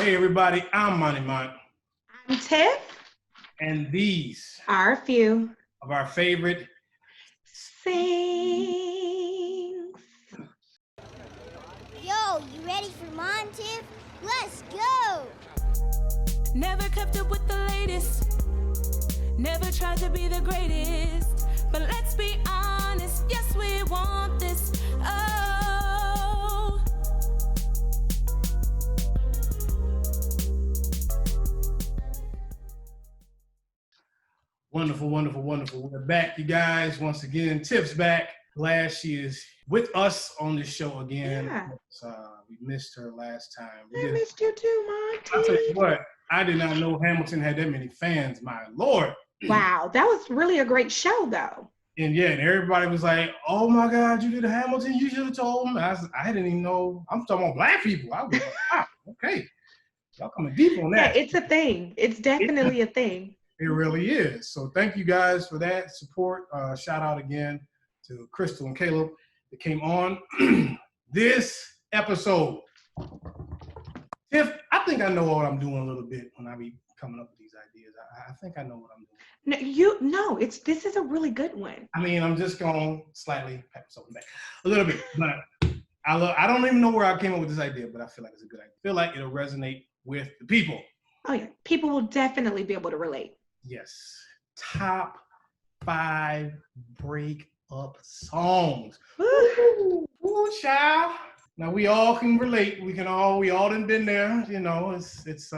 Hey everybody, I'm Monty Mont. I'm Tiff. And these are a few of our favorite things. Yo, you ready for mine, Tiff? Let's go! Never kept up with the latest. Never tried to be the greatest. But let's be honest, yes, we want this. Oh. Wonderful, wonderful, wonderful. We're back, you guys. Once again, Tiff's back. Glad she is with us on this show again. Yeah. We missed her last time. I missed you too, I'll tell you Monty. what, I did not know Hamilton had that many fans, my Lord. Wow, that was really a great show, though. And yeah, and everybody was like, oh my God, you did a Hamilton? You should have told me. I didn't even know. I'm talking about Black people. I was like, wow, okay. Y'all coming deep on that. Yeah, it's a thing. It's definitely a thing. It really is. So thank you guys for that support. Shout out again to Crystal and Caleb that came on this episode. Tiff, I think I know what I'm doing a little bit when I be coming up with these ideas. I think I know what I'm doing. This is a really good one. I mean, I'm just going to slightly pat myself back a little bit. But I don't even know where I came up with this idea, but I feel like it's a good idea. I feel like it'll resonate with the people. Oh, yeah. People will definitely be able to relate. Yes. Top 5 breakup songs. Woo. Ooh, child. Now we all can relate. We all done been there. You know, it's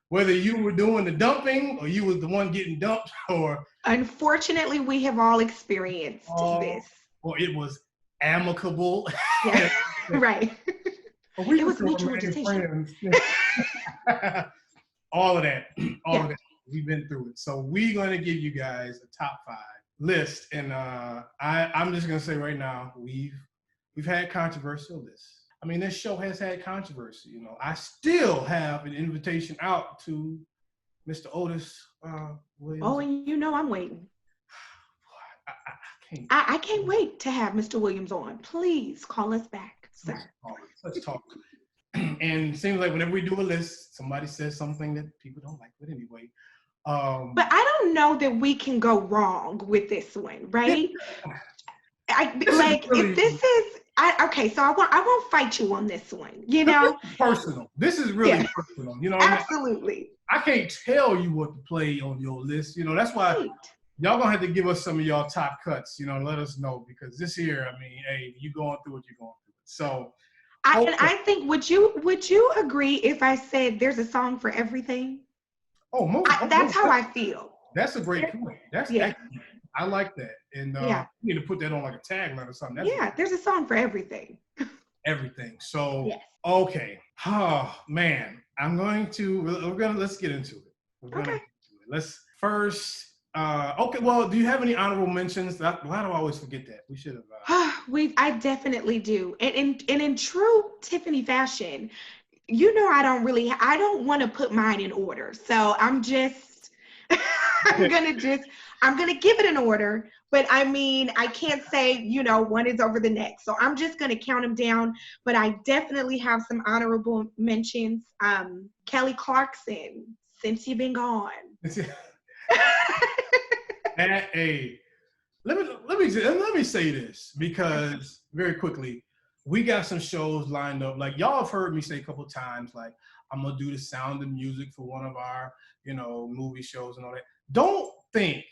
whether you were doing the dumping or you was the one getting dumped, or Unfortunately, we have all experienced this. Or it was amicable. Yeah. Right. It was mutual decision. All of that. All of that. We've been through it. So we're going to give you guys a top 5 list. And I'm just going to say right now, we've had controversial lists. I mean, this show has had controversy. You know, I still have an invitation out to Mr. Otis Williams. Oh, and you know I'm waiting. I can't. I can't wait to have Mr. Williams on. Please call us back, sir. Let's talk. And it seems like whenever we do a list, somebody says something that people don't like. But anyway. But I don't know that we can go wrong with this one, right? Okay, so I won't fight you on this one, you know? This is personal. This is really personal. You know, absolutely. I can't tell you what to play on your list. You know, that's why y'all gonna have to give us some of y'all top cuts, you know, let us know, because this year, I mean, hey, you going through what you're going through. So I think would you agree if I said there's a song for everything? That's how I feel. That's a great point. That's excellent. I like that. And you need to put that on like a tagline or something. There's a song for everything. Everything. So okay. Oh man. Let's get into it. Let's first okay, well, do you have any honorable mentions? Why do I always forget that? We should have I definitely do. And in true Tiffany fashion, you know, I don't want to put mine in order. So I'm just I'm gonna give it an order, but I mean, I can't say, you know, one is over the next. So I'm just gonna count them down. But I definitely have some honorable mentions. Kelly Clarkson, Since You've Been Gone. Let me say this, because very quickly, we got some shows lined up. Like, y'all have heard me say a couple of times, like, I'm gonna do the Sound of Music for one of our, you know, movie shows and all that. Don't think,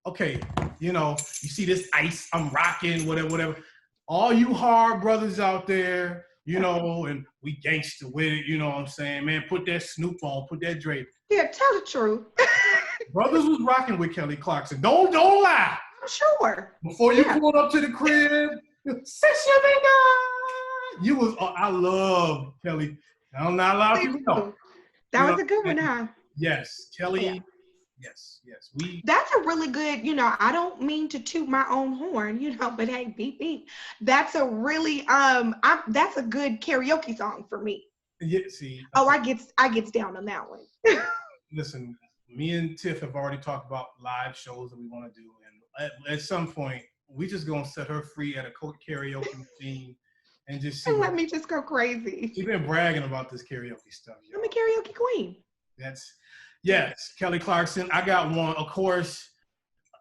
okay, you know, you see this ice, I'm rocking, whatever. All you hard brothers out there, you know, and we gangster with it, you know what I'm saying? Man, put that Snoop on, put that Drake. Yeah, tell the truth. Brothers was rocking with Kelly Clarkson. Don't lie. I'm sure. Before you pulled up to the crib, since you've been gone, you was. I love Kelly. I'm not a lot of people know. That was a good one, huh? Yes, Kelly. Yeah. Yes. That's a really good, you know, I don't mean to toot my own horn, you know, but hey, beep beep. That's a really that's a good karaoke song for me. Yeah, see. I gets down on that one. Listen, me and Tiff have already talked about live shows that we want to do, and at some point we just gonna set her free at a karaoke machine and just see. And let me just go crazy. She's been bragging about this karaoke stuff. I'm a karaoke queen. Yes, Kelly Clarkson. I got one, of course,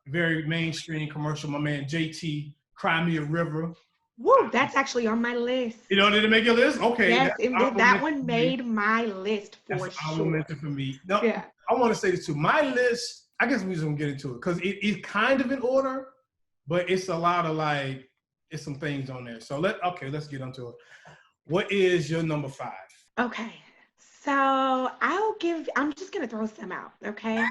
very mainstream commercial. My man JT, Cry Me a River. Woo, that's actually on my list. You know, did it make your list? Okay. Yes, that one made my list for sure. For me. No, yeah. I want to say this too. My list, I guess we're just gonna get into it because it's kind of in order, but it's a lot of like, it's some things on there. So let's get into it. What is your number 5? Okay. So I'm just gonna throw some out, okay?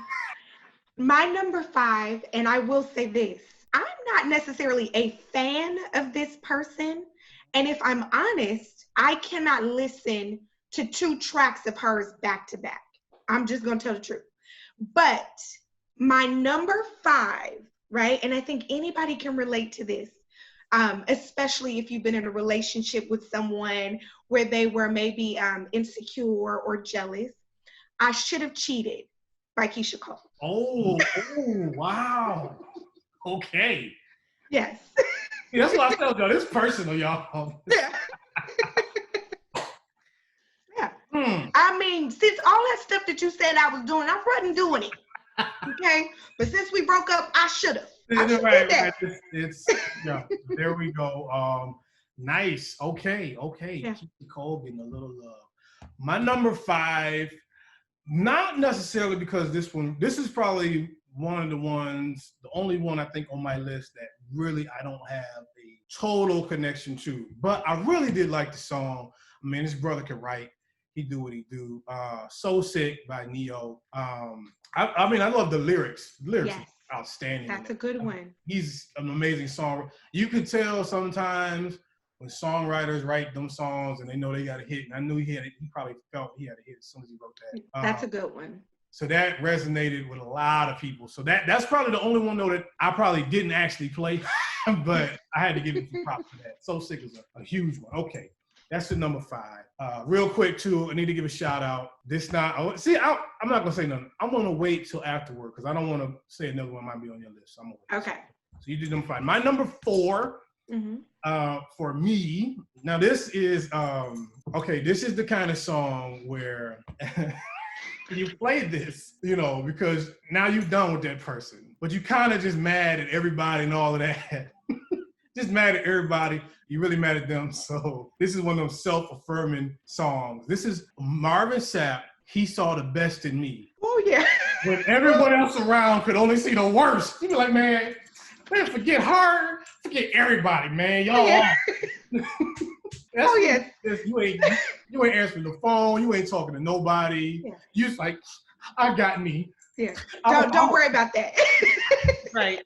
My number 5, and I will say this, I'm not necessarily a fan of this person. And if I'm honest, I cannot listen to 2 tracks of hers back to back. I'm just gonna tell the truth. But my number 5, right? And I think anybody can relate to this, especially if you've been in a relationship with someone where they were maybe insecure or jealous. I Should Have Cheated by Keyshia Cole. Oh, wow. Okay. Yes. Yeah, that's what I told y'all. It's personal, y'all. Yeah. Yeah. I mean, since all that stuff that you said I was doing, I wasn't doing it. Okay? But since we broke up, I should have. Right. It's yeah, there we go. Nice. Okay. Yeah. Keyshia Cole getting a little love. My number 5, not necessarily because this is probably one of the ones, the only one I think on my list that really I don't have a total connection to. But I really did like the song. I mean, this brother can write. He do what he do. So Sick by Neo. I mean, I love the lyrics. The lyrics are outstanding. That's a good one. He's an amazing songwriter. You can tell sometimes when songwriters write them songs and they know they got a hit. And I knew he probably felt he had a hit as soon as he wrote that. That's a good one. So that resonated with a lot of people. So that's probably the only one though that I probably didn't actually play, but I had to give it some props for that. So Sick is a huge one. Okay, that's the number 5. Real quick too, I need to give a shout out. I'm not gonna say nothing. I'm gonna wait till afterward because I don't want to say another one might be on your list. So I'm gonna wait. Okay. So you did number 5. My number 4. For me, now this is this is the kind of song where you play this, because now you're done with that person, but you kind of just mad at everybody and all of that. Just mad at everybody. You're really mad at them. So this is one of those self-affirming songs. This is Marvin Sapp, He Saw the Best in Me. Oh yeah. When everyone else around could only see the worst. You be like, man, forget her, forget everybody, man. Y'all. Yeah. Oh yeah. You ain't answering the phone. You ain't talking to nobody. Yeah. You just like, I got me. Yeah. Don't worry about that. Right.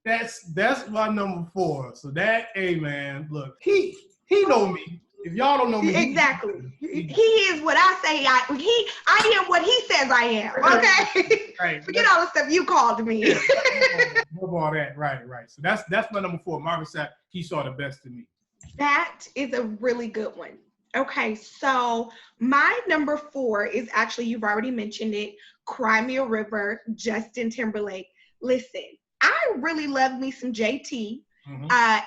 That's my number 4. So that, hey man, look, he know me. If y'all don't know me, exactly. He is what I say. I am what he says I am. Okay. Right. Forget all the stuff you called me. Yeah. All that. Right. So that's my number 4. Marvin Sapp, He Saw the Best in Me. That is a really good one. Okay, so my number 4 is actually, you've already mentioned it, Cry Me a River, Justin Timberlake. Listen, I really love me some JT.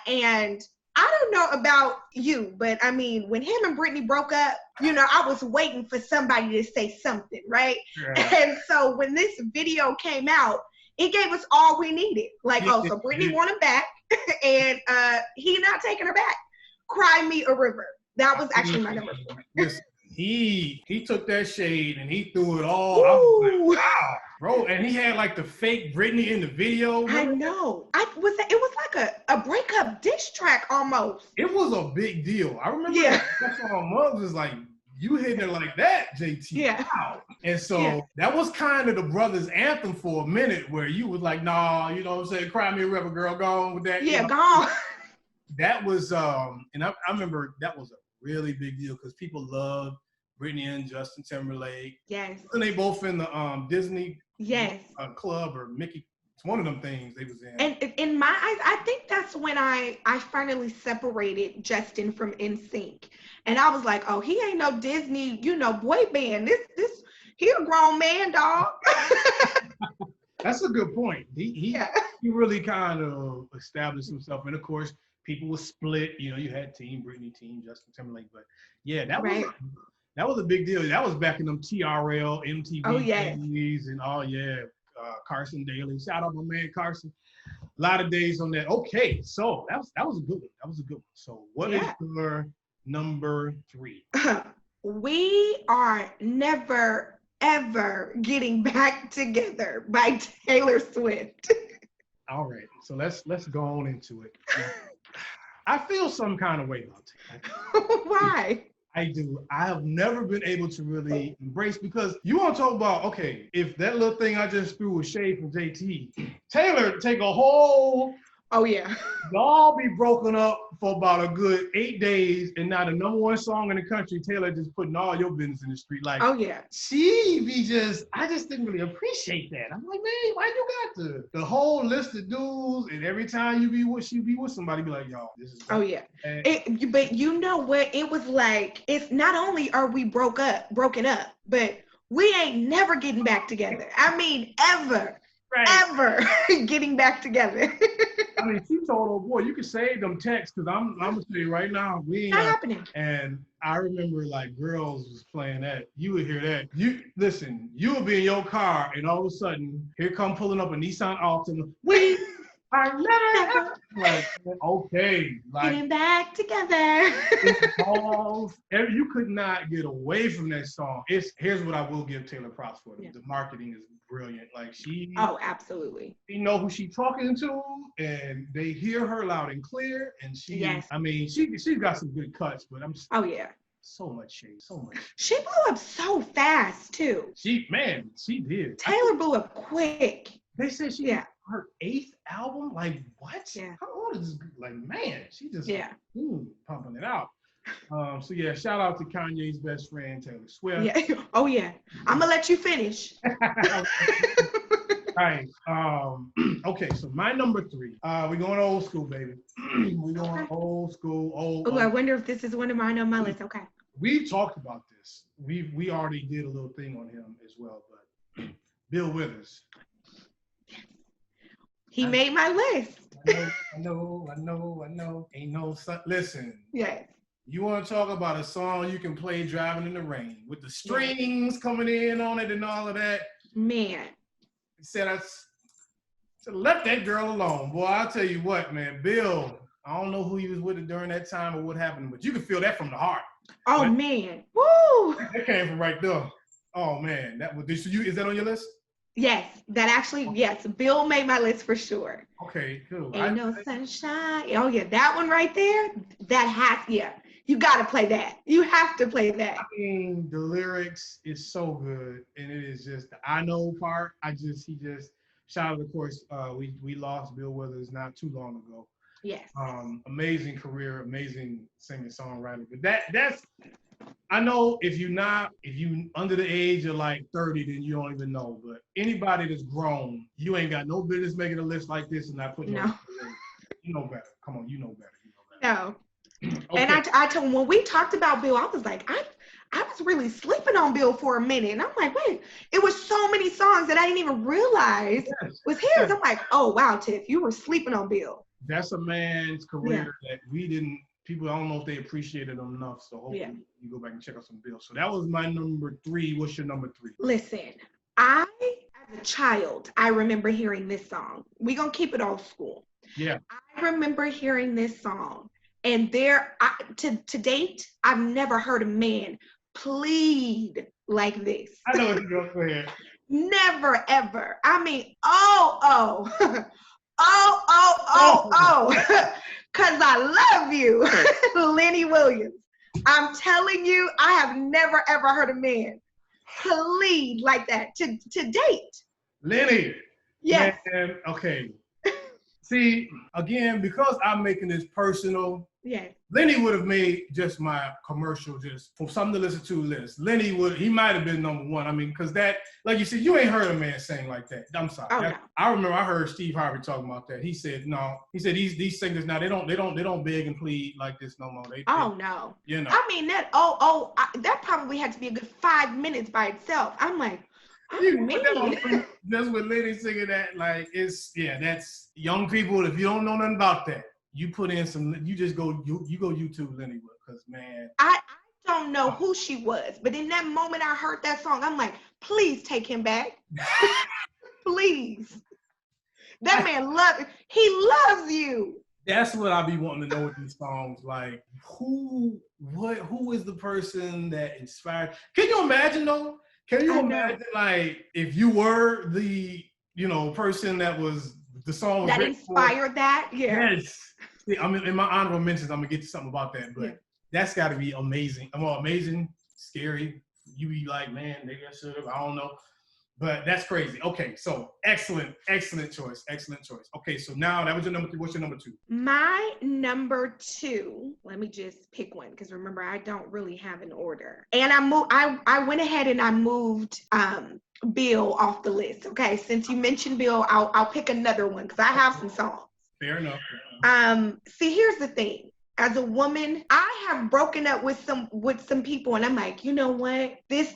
And I don't know about you, but I mean, when him and Britney broke up, I was waiting for somebody to say something, right? Yeah. And so when this video came out, it gave us all we needed. Like, so Britney won him back, and he not taking her back. Cry Me a River. That was actually my number 4. Listen, he took that shade and he threw it all. I was like, wow, bro. And he had like the fake Britney in the video. I know. It was like a breakup diss track almost. It was a big deal. I remember that song Muggs was like, you hitting it like that, JT. Yeah. Wow. And so that was kind of the brothers' anthem for a minute where you was like, nah, you know what I'm saying? Cry Me a River, girl, go on with that. Yeah, go on. That was, and I remember that was a really big deal because people loved Britney and Justin Timberlake. Yes. And they both in the Disney club or Mickey. It's one of them things they was in. And in my eyes, I think that's when I finally separated Justin from NSYNC. And I was like, oh, he ain't no Disney, boy band. He a grown man, dog. That's a good point. He really kind of established himself. And of course, people were split. You know, you had Team Britney, Team Justin Timberlake, but yeah, that Right. was a big deal. That was back in them TRL, MTV Oh, yes. days, and Carson Daly. Shout out my man Carson. A lot of days on that. Okay, so that was a good one. That was a good one. So what is your number 3? We are never ever getting back together by Taylor Swift. All right, so let's go on into it. I feel some kind of way about Taylor. Why? I do. I have never been able to really embrace, because you want to talk about, okay, if that little thing I just threw was shade from JT, Taylor take a whole, y'all be broken up for about a good 8 days, and now the number 1 song in the country, Taylor just putting all your business in the street. Like, she be I just didn't really appreciate that. I'm like, man, why you got the whole list of dudes, and every time you be with somebody, be like, yo, this is but you know what? It was like, it's not only are we broken up, but we ain't never getting back together. I mean, ever getting back together. I mean, she told old boy, you can save them texts, because I'm gonna tell you right now, we ain't not happening. And I remember, like, girls was playing that. You would hear that. You would be in your car, and all of a sudden, here come pulling up a Nissan Altima. We are never like, okay, like, getting back together. You could not get away from that song. Here's what I will give Taylor props for. The marketing is brilliant. Like, absolutely. She know who she talking to, and they hear her loud and clear. And I mean, she's got some good cuts, but so much shade, so much. She blew up so fast too. She did. Taylor blew up quick. They said she her 8th album. Like, what? Yeah. How old is this? Like, man, she just pumping it out. Shout out to Kanye's best friend, Taylor Swift. Yeah. Oh yeah. I'm gonna let you finish. All right. Okay, so my number 3. We're going old school, baby. We're going old school. I wonder if this is one of mine on my list. Okay. We talked about this. We already did a little thing on him as well, but Bill Withers. He made my list. I know. Ain't no listen. Yes. You want to talk about a song you can play driving in the rain with the strings coming in on it and all of that? Man. He said, I left that girl alone. Boy, I'll tell you what, man. Bill, I don't know who he was with during that time or what happened, but you can feel that from the heart. Oh, man. Woo! That came from right there. Oh, man. Is that on your list? Yes, yes. Bill made my list for sure. Okay, cool. Ain't no sunshine. Oh yeah, that one right there. You gotta play that. You have to play that. I mean, the lyrics is so good, and it is just the I know part. Shout out, of course. We lost Bill Withers not too long ago. Yes. Amazing career, amazing singer songwriter. But that's. I know if you under the age of like 30, then you don't even know. But anybody that's grown, you ain't got no business making a list like this and not putting no. You know better. Come on, you know better. No. Okay. And I told him, when we talked about Bill, I was like, I was really sleeping on Bill for a minute. And I'm like, wait, it was so many songs that I didn't even realize was his. Yes. I'm like, oh, wow, Tiff, you were sleeping on Bill. That's a man's career that people, I don't know if they appreciated him enough. So hopefully you go back and check out some Bill. So that was my number 3. What's your number 3? Listen, as a child, I remember hearing this song. We're going to keep it old school. Yeah. I remember hearing this song. And to date, I've never heard a man plead like this. I know what you're going to go ahead. Never, ever. I mean, because I love you, Lenny Williams. I'm telling you, I have never, ever heard a man plead like that to date. Lenny. Yes. Man, okay. See, again, because I'm making this personal, Lenny would have made just my commercial, just for something to listen to list. Lenny he might have been number 1. I mean, because that, like you said, you ain't heard a man sing like that. I'm sorry. Oh, no. I remember I heard Steve Harvey talking about that. He said, no. He said these singers now they don't beg and plead like this no more. No. You know. I mean that. That probably had to be a good 5 minutes by itself. I'm like, that's what Lenny singing that. Like that's young people. If you don't know nothing about that. you put in some, you just go, you go YouTube Lenny, because man. I don't know who she was, but in that moment I heard that song, I'm like, please take him back. Please. That man he loves you. That's what I be wanting to know with these songs. Like, who is the person that inspired? Can you imagine though? Can you imagine like if you were the, person that was the song that inspired for? That? Yeah. Yes. See, I mean, in my honorable mentions, I'm gonna get to something about that, but that's got to be amazing. Amazing, scary. You be like, man, maybe I should have. I don't know. But that's crazy. Okay, so excellent choice. Okay, so now that was your number 3. What's your number 2? My number 2, let me just pick one because remember I don't really have an order. And I went ahead and I moved Bill off the list. Okay, since you mentioned Bill, I'll pick another one because I have some songs. Fair enough. See, here's the thing. As a woman, I have broken up with some people, and I'm like, you know what? This,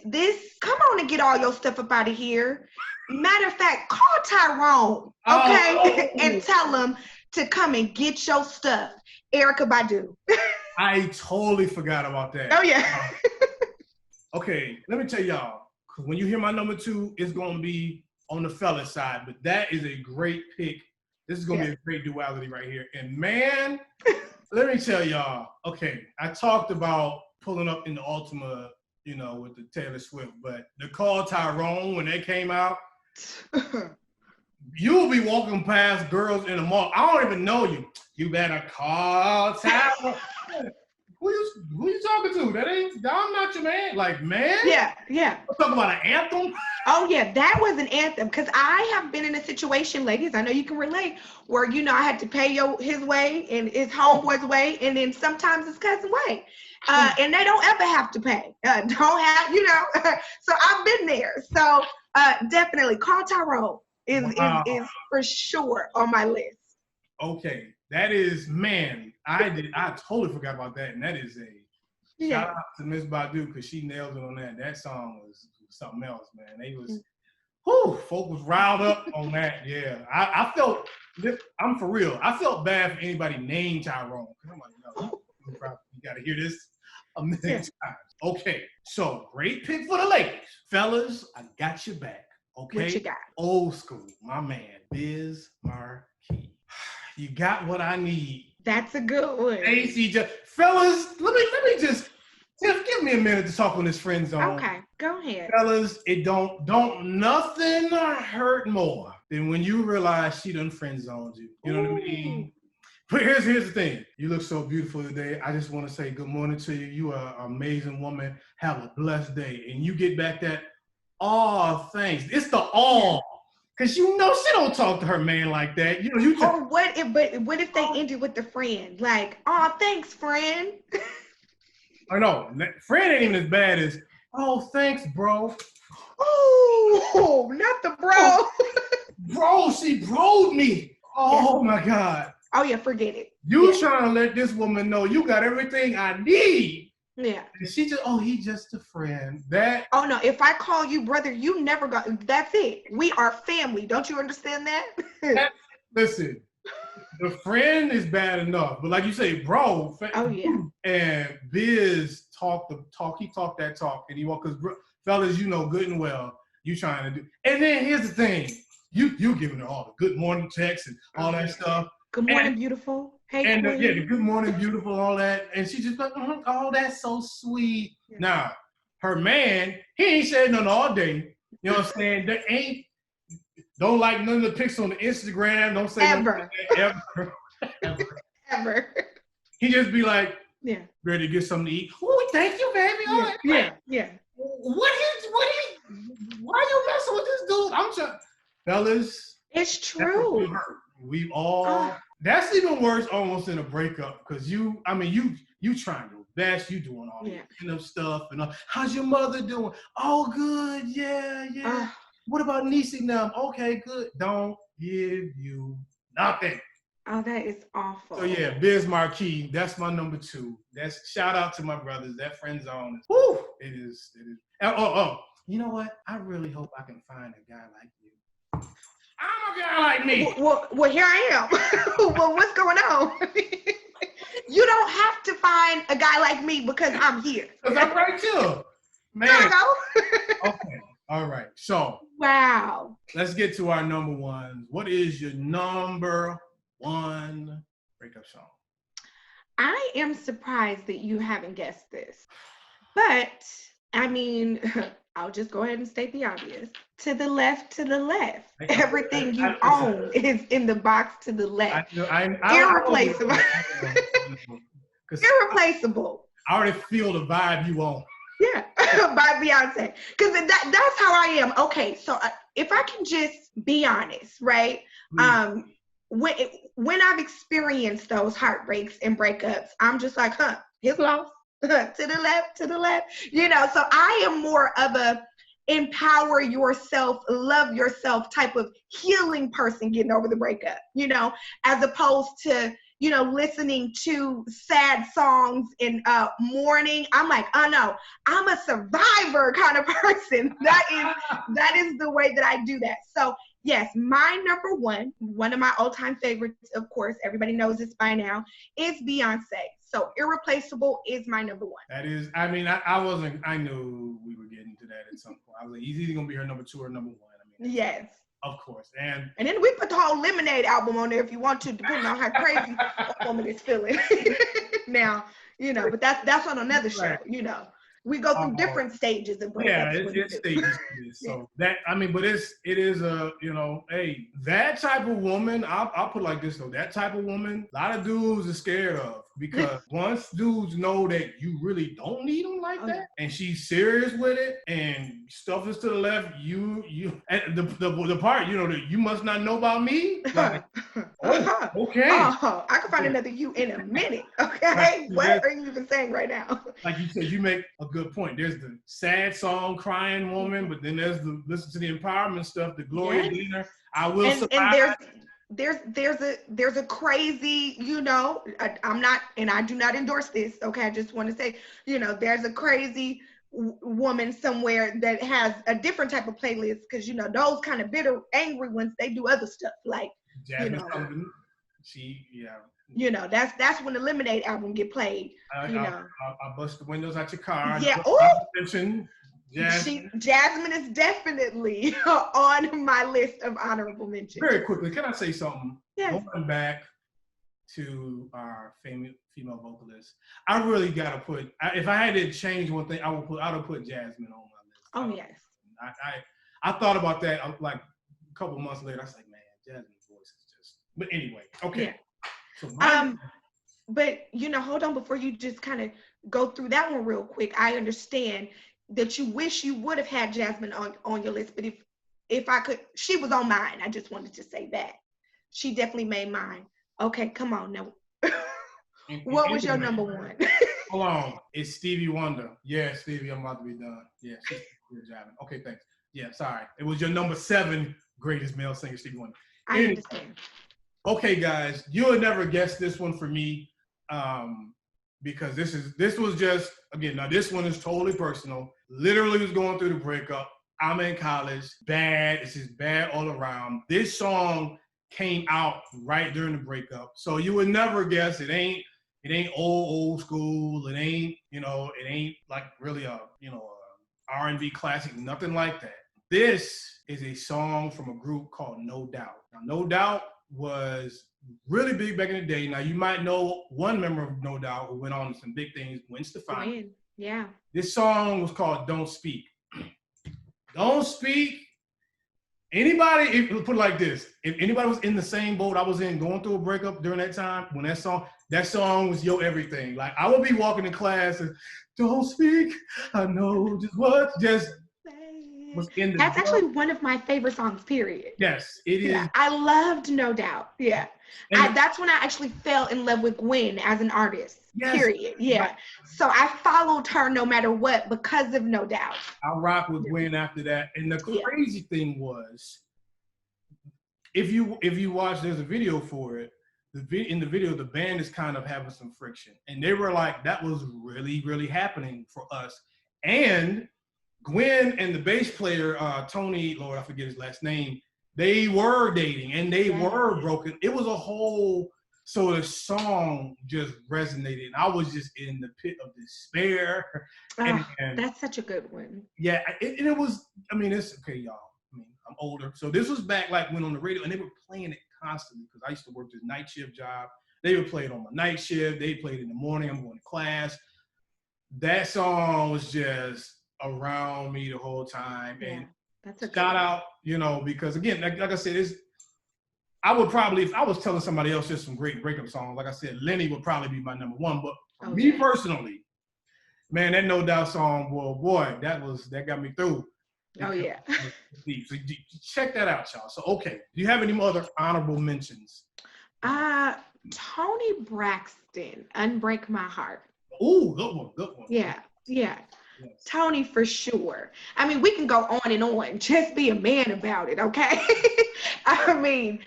come on and get all your stuff up out of here. Matter of fact, call Tyrone, okay, and tell him to come and get your stuff. Erykah Badu. I totally forgot about that. Oh yeah. Okay, let me tell y'all, because when you hear my number 2, it's gonna be on the fella side, but that is a great pick. This is gonna be a great duality right here, and man. Let me tell y'all, okay, I talked about pulling up in the Ultima, with the Taylor Swift, but the Call Tyrone, when they came out, you'll be walking past girls in the mall. I don't even know you. You better call Tyrone. Who you talking to? I'm not your man. Like, man? Yeah. I'm talking about an anthem? Oh, yeah, that was an anthem. Because I have been in a situation, ladies, I know you can relate, where, I had to pay his way and his homeboy's way, and then sometimes his cousin's way. And they don't ever have to pay. So I've been there. So definitely, Call Tyrone is for sure on my list. Okay. That is, man, I totally forgot about that. And that is shout out to Miss Badu because she nailed it on that. That song was something else, man. They was, folk was riled up on that. Yeah. I felt, I'm for real. I felt bad for anybody named Tyrone. I'm like, no, you got to hear this a million times. Okay. So great pick for the ladies. Fellas, I got your back. Okay. What you got? Old school, my man, Biz Markie. You got what I need. That's a good one. Fellas, let me just, Tiff, give me a minute to talk on this friend zone. Okay, go ahead. Fellas, it don't nothing hurt more than when you realize she done friend zoned you. You know what I mean? But here's the thing. You look so beautiful today. I just want to say good morning to you. You are an amazing woman. Have a blessed day. And you get back that, thanks. It's the all. Cause she don't talk to her man like that. What if they ended with the friend? Like, thanks, friend. I know. Friend ain't even as bad as, thanks, bro. Oh, not the bro. Bro, she broed me. Oh my God. Oh yeah, forget it. You trying to let this woman know you got everything I need. Yeah. And she just, he just a friend. Oh no, if I call you brother, you never got, that's it. We are family. Don't you understand that? Listen, the friend is bad enough, but like you say, bro. Oh yeah. And Biz talk, he talked that talk, and he walked, because fellas, good and well, you trying to do. And then here's the thing, you giving her all the good morning texts and all that stuff. Good morning, beautiful. Hey, and the good morning, beautiful, all that. And she just like, that's so sweet. Yeah. Now, her man, he ain't said nothing all day. You know what I'm saying? They don't like none of the pics on the Instagram. Don't say ever. Ever. He just be like, ready to get something to eat. Oh, thank you, baby. Yeah. Why you messing with this dude? I'm trying. Fellas. It's true. We all, that's even worse almost in a breakup, because you trying your best, you doing all the stuff, and how's your mother doing? Oh, good, yeah. What about Niecy now? Okay, good. Don't give you nothing. Oh, that is awful. So yeah, Biz Markie, that's my number 2. That's shout out to my brothers. That friend zone is, it is. You know what? I really hope I can find a guy like you. I'm a guy like me. Well, here I am. Well, what's going on? You don't have to find a guy like me because I'm here. Because I'm right too. Man. There we go. Okay. All right. So. Wow. Let's get to our number ones. What is your number one breakup song? I am surprised that you haven't guessed this. But, I mean, I'll just go ahead and state the obvious. To the left, to the left. Everything you own is in the box to the left. Irreplaceable. Irreplaceable. I already feel the vibe you own. Yeah, by Beyonce. Because that's how I am. Okay, so if I can just be honest, right? When I've experienced those heartbreaks and breakups, I'm just like, his loss. To the left, to the left. You know, so I am more of a empower yourself, love yourself type of healing person getting over the breakup, you know, as opposed to, you know, listening to sad songs in mourning. I'm like, oh no, I'm a survivor kind of person. That is the way that I do that. So yes, my number one of my all-time favorites, of course, everybody knows this by now, is Beyonce. So Irreplaceable is my number one. That is, I mean, I knew we were getting to that at some point. I was like, he's either gonna be her number two or number one. I mean, yes. Of course. And then we put the whole Lemonade album on there if you want to, depending on how crazy a woman is feeling. Now, you know, but that's on another show, right. You know. We go through different stages of breakups. Yeah, it's stages to this. So that, I mean, but it is a, you know, hey, that type of woman, I'll put it like this though, that type of woman, a lot of dudes are scared of, because once dudes know that you really don't need them like that, and she's serious with it, and stuff is to the left, you, and the part, you know, that you must not know about me. Like, okay. I can find another you in a minute. Okay, what are you even saying right now? Like you said, you make a good point. There's the sad song, crying woman, but then there's the listen to the empowerment stuff, the Gloria Gaynor, I will survive. And there's a crazy, you know, I'm not, and I do not endorse this. Okay, I just want to say, you know, there's a crazy woman somewhere that has a different type of playlist, because you know those kind of bitter, angry ones, they do other stuff like, Jasmine, you know, Sullivan, you know, that's when the Lemonade album get played. I'll bust the windows out your car. Yeah. Jasmine is definitely on my list of honorable mentions. Very quickly, can I say something? Yes. Going back to our female vocalist, I really gotta put. If I had to change one thing, I would put Jasmine on my list. Oh yes. I thought about that like a couple months later. I was like, man, Jasmine's voice is just. But anyway, okay. Yeah. So but you know, hold on before you just kind of go through that one real quick. I understand that you wish you would have had Jasmine on your list, but if I could, she was on mine. I just wanted to say that. She definitely made mine. Okay, come on now. What was your number one? Hold on. It's Stevie Wonder. Yeah, Stevie, I'm about to be done. Yeah, good job. Okay, thanks. Yeah, sorry. It was your number 7 greatest male singer, Stevie Wonder. I understand. Okay, guys, you would never guess this one for me. Because this was just, again, now this one is totally personal. Literally was going through the breakup. I'm in college, bad. It's just bad all around. This song came out right during the breakup. So you would never guess it ain't old school. It ain't like really a R&B classic, nothing like that. This is a song from a group called No Doubt. Now, No Doubt was really big back in the day. Now, you might know one member of No Doubt who went on to some big things, Gwen Stefani. Yeah. This song was called Don't Speak. Don't Speak. Anybody, put it like this, if anybody was in the same boat I was in, going through a breakup during that time, when that song was your everything. Like, I would be walking in class and, don't speak, I know just was in the That's actually one of my favorite songs, period. Yes, it is. Yeah, I loved No Doubt. Yeah. That's when I actually fell in love with Gwen as an artist. Yes. Period. Yeah. Right. So I followed her no matter what because of No Doubt. I rocked with Gwen after that. And the crazy thing was, if you watch, there's a video for it. In the video, the band is kind of having some friction. And they were like, that was really, really happening for us. And Gwen and the bass player, Tony, Lord, I forget his last name, they were dating and they Yes. were broken. It was a whole, so the song just resonated. And I was just in the pit of despair. Oh, And that's such a good one. yeah, it was, I mean, it's okay, y'all. I mean, I'm older. So this was back like when on the radio and they were playing it constantly because I used to work this night shift job. They would play it on my night shift. They played it in the morning. I'm going to class. That song was just around me the whole time. Yeah, And that's a good shout one. out, you know, because again, like I said, I would probably, if I was telling somebody else just some great breakup songs, like I said, Lenny would probably be my number one. But for me personally, man, that No Doubt song, well, boy, that got me through. Oh, yeah. So check that out, y'all. So, okay. Do you have any other honorable mentions? Toni Braxton, Unbreak My Heart. Ooh, good one, good one. Yeah. Yes. Toni for sure. I mean, we can go on and on. Just be a man about it, okay? I mean,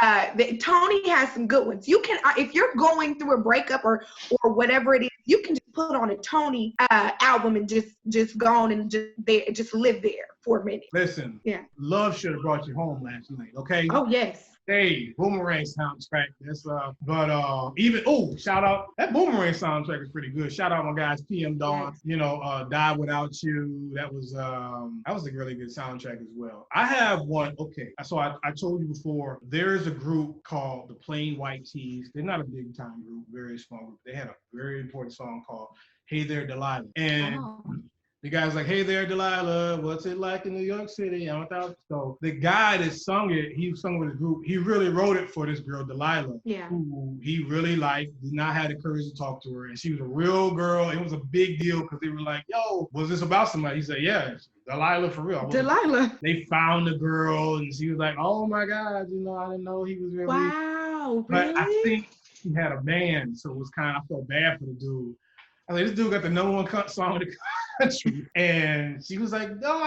Toni has some good ones. You can, if you're going through a breakup or whatever it is, you can just put on a Toni album and just go on and just live there for a minute. Listen, yeah. Love should have brought you home last night, okay? Oh, yes. Hey, Boomerang soundtrack. That's shout out. That Boomerang soundtrack is pretty good. Shout out my guys, PM Dawn. Yes. You know, Die Without You. That was a really good soundtrack as well. I have one. Okay, so I told you before. There is a group called the Plain White Tees. They're not a big time group, very small group. They had a very important song called "Hey There, Delilah," and the guy's like, "Hey there, Delilah, what's it like in New York City?" So the guy that sung it, he sung with a group. He really wrote it for this girl, Delilah, who he really liked, did not have the courage to talk to her. And she was a real girl. It was a big deal because they were like, "Yo, was this about somebody?" He said, "Yeah, Delilah for real." Delilah. They found the girl and she was like, "Oh my God, you know, I didn't know he was really." Wow, But really? I think he had a band, so it was I felt bad for the dude. I was like, this dude got the number one song in the country. And she was like, no,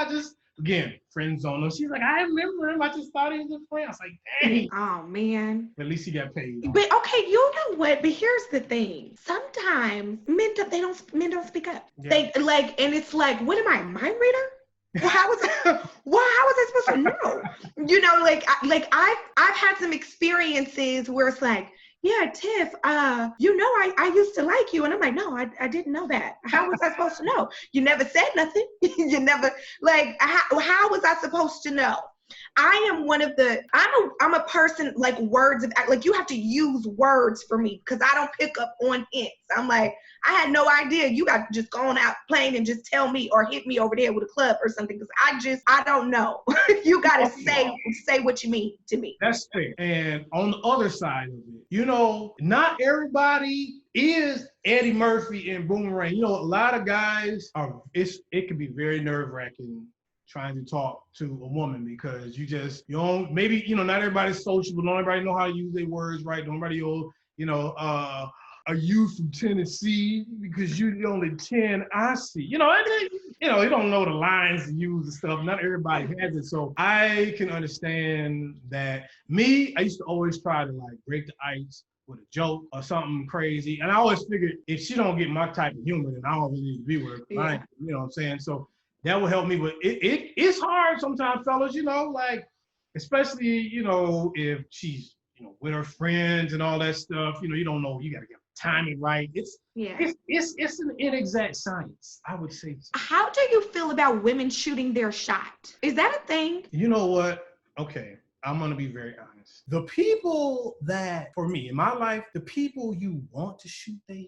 again, friend zone. She's like, I remember him. I just thought he was a friend. I was like, dang. Oh, man. But at least he got paid. But okay, you know what? But here's the thing. Sometimes men don't speak up. Yeah. They and it's like, what am I, a mind reader? Well, how was I supposed to know? You know, I've had some experiences where it's like, yeah, Tiff, you know, I used to like you. And I'm like, no, I didn't know that. How was I supposed to know? You never said nothing. You never, how was I supposed to know? I am I'm a person, like, words of, like, you have to use words for me because I don't pick up on hints. I'm like, I had no idea. You got to just go on out playing and just tell me or hit me over there with a club or something because I don't know. You got to say what you mean to me. That's fair. And on the other side of it, you know, not everybody is Eddie Murphy and Boomerang. You know, a lot of guys it can be very nerve-wracking trying to talk to a woman because maybe, you know, not everybody's sociable, not everybody know how to use their words right, nobody, you know, are you from Tennessee because you're the only 10 I see. You know, you don't know the lines to use and stuff. Not everybody has it. So I can understand that. I used to always try to like break the ice with a joke or something crazy. And I always figured if she don't get my type of humor, then I don't really need to be with her. Yeah. You know what I'm saying? So that will help me. But it's hard sometimes, fellas, you know, like, especially, you know, if she's, you know, with her friends and all that stuff, you know, you don't know, you got to get timing right. It's an inexact science, I would say. How do you feel about women shooting their shot? Is that a thing? You know what? Okay, I'm going to be very honest. The people that, for me, in my life, the people you want to shoot their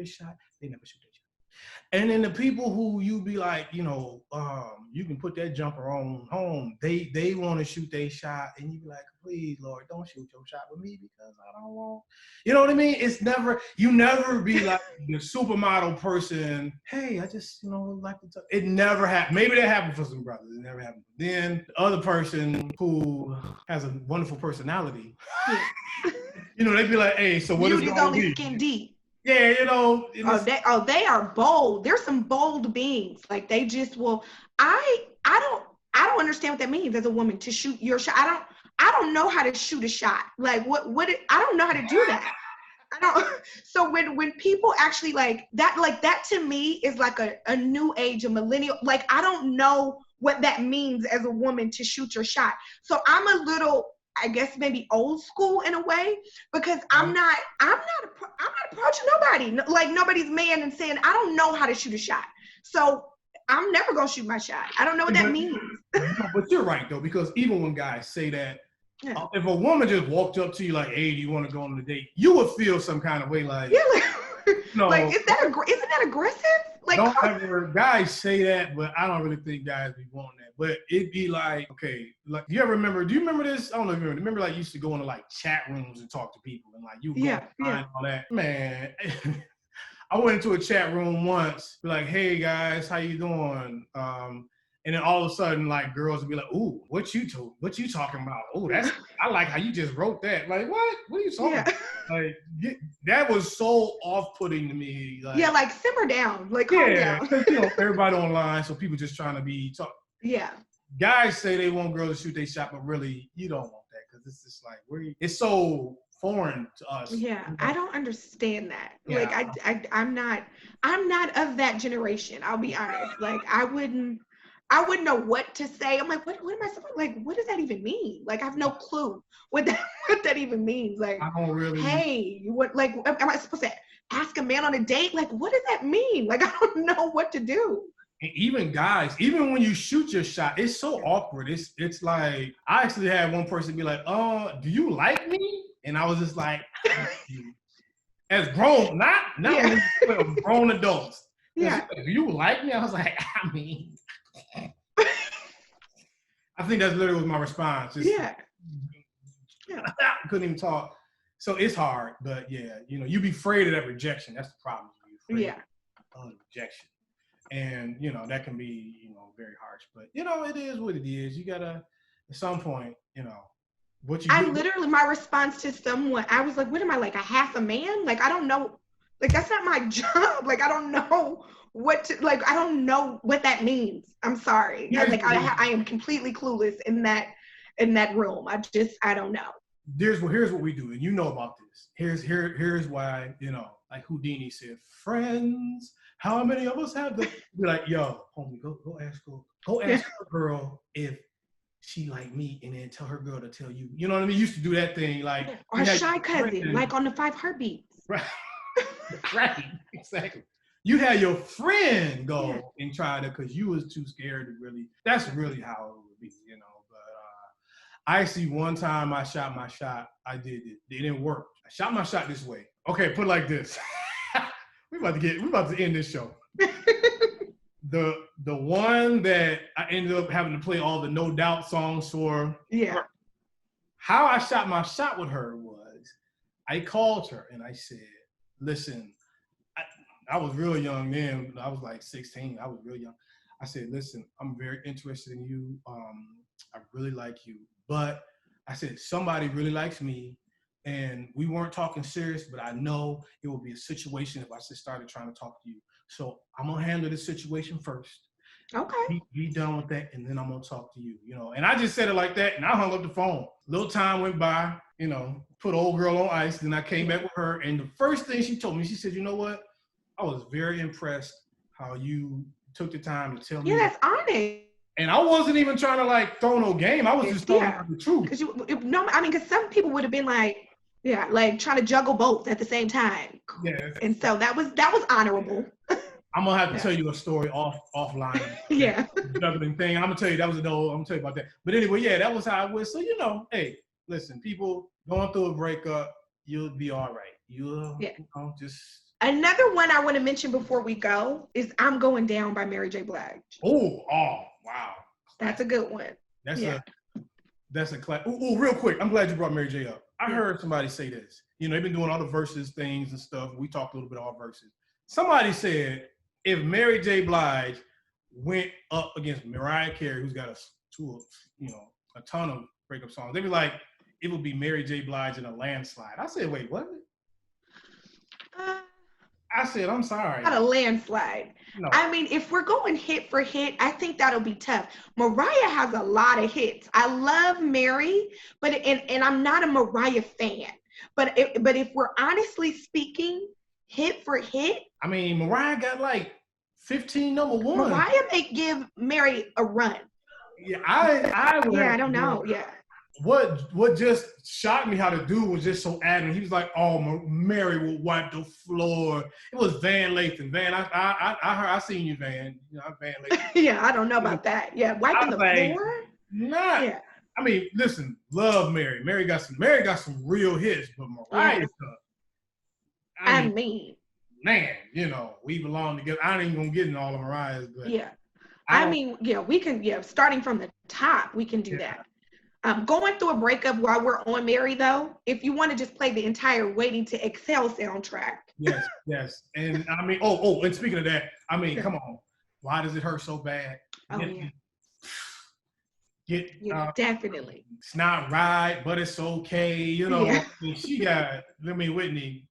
shot, they never shoot their shot. And then the people who you be like, you know, you can put that jumper on home. They want to shoot their shot, and you be like, please, Lord, don't shoot your shot with me because I don't want. You know what I mean? You never be like the supermodel person. Hey, I just, you know, like to talk. It never happened. Maybe that happened for some brothers. It never happened. Then the other person who has a wonderful personality, you know, they be like, hey, so what is Beauty's going only on? skin deep. Yeah, you know. They are bold. There's some bold beings. Like, they just will. I don't understand what that means as a woman, to shoot your shot. I don't know how to shoot a shot. Like, I don't know how to do that. I don't. So when people actually like that to me is like a new age, a millennial. Like, I don't know what that means as a woman to shoot your shot. So I'm a little, I guess maybe old school in a way, because I'm not approaching nobody, like nobody's man, and saying I don't know how to shoot a shot. So I'm never gonna shoot my shot. I don't know what that means. But you're right though, because even when guys say that, if a woman just walked up to you like, "Hey, do you want to go on a date?" You would feel some kind of way, like, no, like isn't that aggressive? Like, don't ever guys say that, but I don't really think guys be wanting that. But it'd be like, okay, like, do you remember this? I don't know if you remember like you used to go into like chat rooms and talk to people, and like you go and all that. Man, I went into a chat room once, be like, "Hey guys, how you doing?" And then all of a sudden, like, girls would be like, "Ooh, what you talking about? Oh, I like how you just wrote that." Like, what? What are you talking about? Like, that was so off-putting to me. Like, like simmer down, like calm down. Everybody online, so people just trying to be talk. Yeah. Guys say they want girls to shoot their shot, but really, you don't want that, because it's just like it's so foreign to us. Yeah, I don't understand that. Yeah. Like, I'm not of that generation. I'll be honest. Like, I wouldn't know what to say. I'm like, what am I supposed, like, what does that even mean? Like, I have no clue what that even means. Like, I don't really. Hey, am I supposed to ask a man on a date? Like, what does that mean? Like, I don't know what to do. And even guys, even when you shoot your shot, it's so awkward. It's like, I actually had one person be like, "Do you like me?" And I was just like, as grown, not grown adults. Yeah. "Do you like me?" I was like, I mean. I think that's literally my response. I couldn't even talk. So it's hard, but you be afraid of that rejection. That's the problem. Of rejection. And, that can be, very harsh, but it is what it is. You gotta, at some point, what you do. Literally, my response to someone, I was like, what am I, like a half a man? Like, I don't know. Like, that's not my job. Like, I don't know I don't know what that means. I'm sorry. Yeah, I am completely clueless in that realm. I don't know. Here's what we do, and you know about this. Here's why, like Houdini said, friends, how many of us have them? Be like, yo, homie, go ask her girl if she like me, and then tell her girl to tell you. You know what I mean? You used to do that thing, like, or a shy cousin, like on the 5 Heartbeats. Right. Right, exactly. You had your friend go and try to, because you was too scared to really. That's really how it would be, But I actually, one time I shot my shot. I did it. It didn't work. I shot my shot this way. Okay, put it like this. we about to end this show. The one that I ended up having to play all the No Doubt songs for. Yeah. How I shot my shot with her was, I called her and I said, "Listen." I was real young then. I was like 16. I was real young. I said, "Listen, I'm very interested in you. I really like you. But," I said, "somebody really likes me. And we weren't talking serious, but I know it will be a situation if I just started trying to talk to you. So I'm going to handle this situation first. Okay. Be done with that, and then I'm going to talk to you, And I just said it like that, and I hung up the phone. Little time went by, put old girl on ice. Then I came back with her, and the first thing she told me, she said, "You know what? I was very impressed how you took the time to tell me." Yeah, that's honest. And I wasn't even trying to like throw no game. I was just telling her the truth. Because some people would have been like, like trying to juggle both at the same time. Yeah. And so that was honorable. I'm gonna have to tell you a story offline. Yeah. Juggling thing. I'm gonna tell you I'm gonna tell you about that. But anyway, that was how it was. So hey, listen, people going through a breakup, you'll be all right. You'll just. Another one I want to mention before we go is "I'm Going Down" by Mary J. Blige. Oh, wow. That's a good one. That's a class. Oh, real quick, I'm glad you brought Mary J. up. I heard somebody say this. They've been doing all the verses things and stuff. We talked a little bit about verses. Somebody said if Mary J. Blige went up against Mariah Carey, who's got a ton of breakup songs, they'd be like, it would be Mary J. Blige in a landslide. I said, wait, what? I said, I'm sorry. Not a landslide. No. I mean, if we're going hit for hit, I think that'll be tough. Mariah has a lot of hits. I love Mary, and I'm not a Mariah fan. But if we're honestly speaking, hit for hit. I mean, Mariah got like 15 number one. Mariah may give Mary a run. Yeah, I would. Yeah, I don't know. Yeah. What just shocked me how the dude was just so adamant. He was like, "Oh, Mary will wipe the floor." It was Van Lathan. Van, I seen you, Van. You know, I'm Van Lathan. Yeah, I don't know about that. Yeah, wiping the floor. Nah. Yeah. I mean, listen, love Mary. Mary got some real hits, but Mariah stuff. I mean, man, you know, we belong together. I ain't even gonna get in all of Mariah's, but yeah. I mean, yeah, we can. Yeah, starting from the top, we can do that. Going through a breakup while we're on Mary, though, if you want to just play the entire Waiting to Exhale soundtrack. Yes. And I mean, and speaking of that, I mean, come on. Why does it hurt so bad? Oh, definitely. It's not right, but it's okay. You know, she got, Whitney.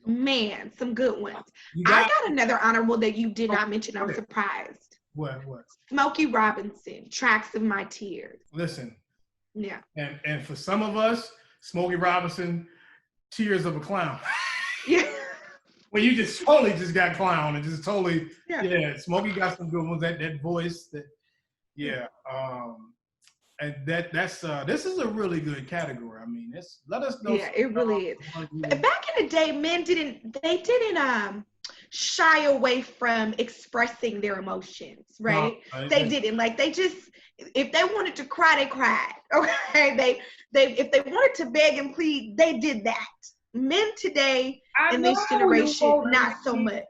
Man, some good ones. I got another honorable that you did not mention. I'm surprised. What? Smokey Robinson, Tracks of My Tears. Listen. Yeah. And for some of us, Smokey Robinson, Tears of a Clown. Yeah. Well, you just totally just got clown and just totally, Smokey got some good ones. That voice, and that's this is a really good category. I mean, let us know. Yeah, it really is. Back in the day, men didn't shy away from expressing their emotions, right? They didn't. Like, they just, if they wanted to cry, they cried. Okay, if they wanted to beg and plead, they did that. Men today in this generation, not so much.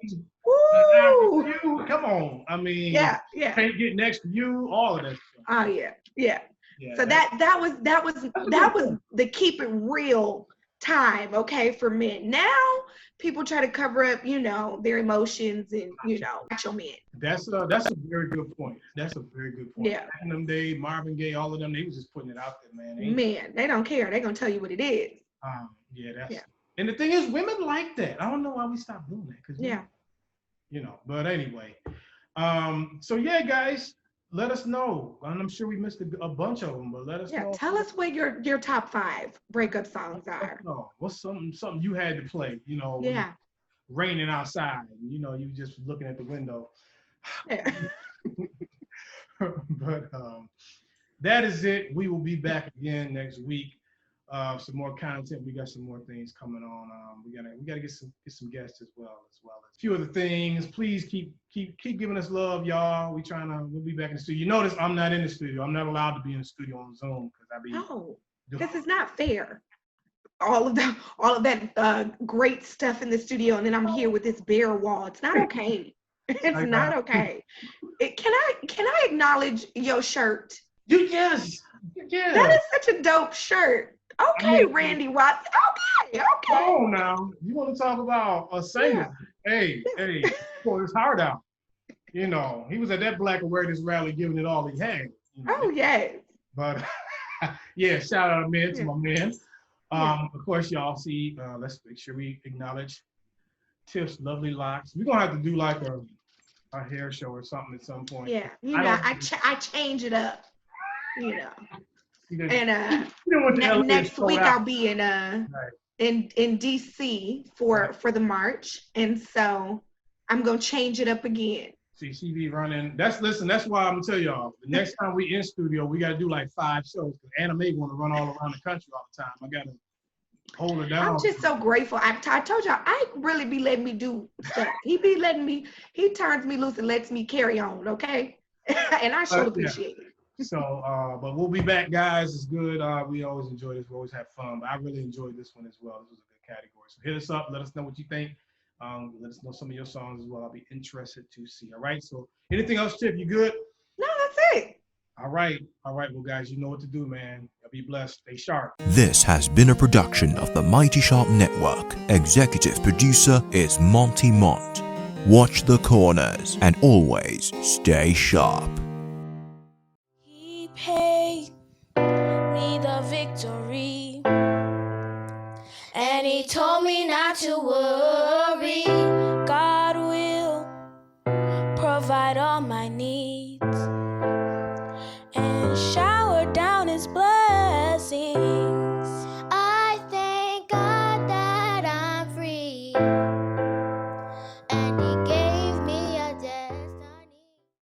Woo! Come on, I mean, can't get next to you, all of that stuff. Oh yeah. So that was the keep it real time, okay, for men. Now people try to cover up, their emotions and macho men. That's a very good point. Yeah. Back in them days, Marvin Gaye, all of them, they was just putting it out there, man. They don't care. They're gonna tell you what it is. And the thing is, women like that. I don't know why we stopped doing that. But anyway. So yeah, guys, let us know. And I'm sure we missed a bunch of them, but let us know. Yeah, tell us what your top 5 breakup songs are. What's something you had to play, raining outside, you just looking at the window. Yeah. But that is it. We will be back again next week. Some more content. We got some more things coming on. We gotta get some guests as well as a few other things. Please keep giving us love, y'all. We'll be back in the studio. You notice I'm not in the studio. I'm not allowed to be in the studio on Zoom because this is not fair. All of that great stuff in the studio, and then I'm here with this bare wall. It's not okay. It's not okay. Can I acknowledge your shirt? Yes. That is such a dope shirt. Okay, Randy Watts. Okay. Oh, now you want to talk about a singer? Yeah. Hey, pour his heart out. He was at that Black Awareness rally giving it all he had. Oh yes. But shout out to my man. Of course, y'all see. Let's make sure we acknowledge Tiff's lovely locks. We're gonna have to do like a hair show or something at some point. Yeah, I change it up. And next week I'll be in DC for the march, and so I'm gonna change it up again. See, she be running. That's why I'm gonna tell y'all. The next time we in studio, we gotta do like 5 shows. Because Anna Mae want to run all around the country all the time. I gotta hold her down. I'm just so grateful. I told y'all, I really be letting me do stuff. He turns me loose and lets me carry on. Okay, and I sure appreciate it. So, but we'll be back, guys. It's good. We always enjoy this. We always have fun. But I really enjoyed this one as well. This was a good category. So hit us up. Let us know what you think. Let us know some of your songs as well. I'll be interested to see. All right. So anything else, Tiff? You good? No, that's it. All right. Well, guys, you know what to do, man. Be blessed. Stay sharp. This has been a production of the Mighty Sharp Network. Executive producer is Monty Mont. Watch the corners and always stay sharp. Pay me the victory, and he told me not to worry. God